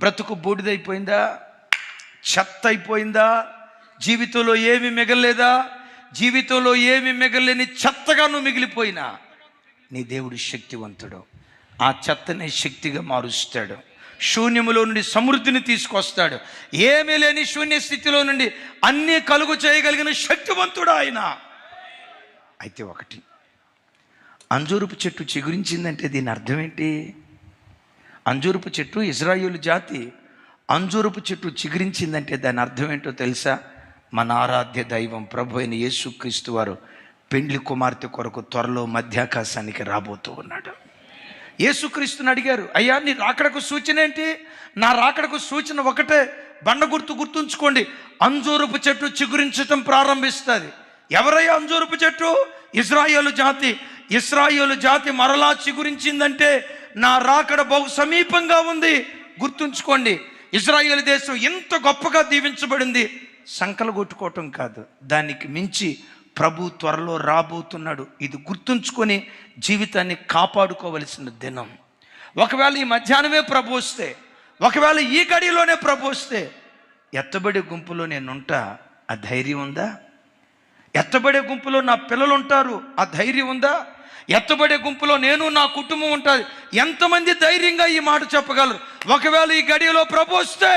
బ్రతుకు బూడిదైపోయిందా? చెత్త అయిపోయిందా? జీవితంలో ఏమి మిగలలేదా? జీవితంలో ఏమి మిగలలేని చెత్తగా నువ్వు మిగిలిపోయినా నీ దేవుడు శక్తివంతుడు. ఆ చెత్తని శక్తిగా మారుస్తాడు. శూన్యములో నుండి సమృద్ధిని తీసుకొస్తాడు. ఏమీ లేని శూన్య స్థితిలో నుండి అన్నీ కలుగు చేయగలిగిన శక్తివంతుడు ఆయన. అయితే ఒకటి, అంజూరపు చెట్టు చిగురించిందంటే దీని అర్థం ఏంటి? అంజూరపు చెట్టు ఇజ్రాయేలు జాతి. అంజూరపు చెట్టు చిగురించిందంటే దాని అర్థం ఏంటో తెలుసా? మన ఆరాధ్య దైవం ప్రభు అయిన యేసుక్రీస్తు వారు పెండ్లి కుమార్తె కొరకు త్వరలో మధ్యాకాశానికి రాబోతూ ఉన్నాడు. యేసుక్రీస్తుని అడిగారు, అయ్యా నీ రాకడకు సూచన ఏంటి? నా రాకడకు సూచన ఒకటే, బండ గుర్తుంచుకోండి, అంజూరపు చెట్టు చిగురించటం ప్రారంభిస్తుంది. ఎవరయ్యా అంజూరపు చెట్టు? ఇజ్రాయేలు జాతి. ఇజ్రాయేలు జాతి మరలా చిగురించిందంటే నా రాకడ బహు సమీపంగా ఉంది. గుర్తుంచుకోండి, ఇజ్రాయేల్ దేశం ఎంత గొప్పగా దీవించబడింది. సంకలు కొట్టుకోవటం కాదు, దానికి మించి ప్రభు త్వరలో రాబోతున్నాడు. ఇది గుర్తుంచుకొని జీవితాన్ని కాపాడుకోవలసిన దినం. ఒకవేళ ఈ మధ్యాహ్నమే ప్రభు వస్తే, ఒకవేళ ఈ గడిలోనే ప్రభు వస్తే, ఎత్తబడే గుంపులో నేనుంటా, ఆ ధైర్యం ఉందా? ఎత్తబడే గుంపులో నా పిల్లలు ఉంటారు, ఆ ధైర్యం ఉందా? ఎత్తబడే గుంపులో నేను నా కుటుంబం ఉంటుంది. ఎంతమంది ధైర్యంగా ఈ మాట చెప్పగలరు? ఒకవేళ ఈ గడియలో ప్రభు వస్తే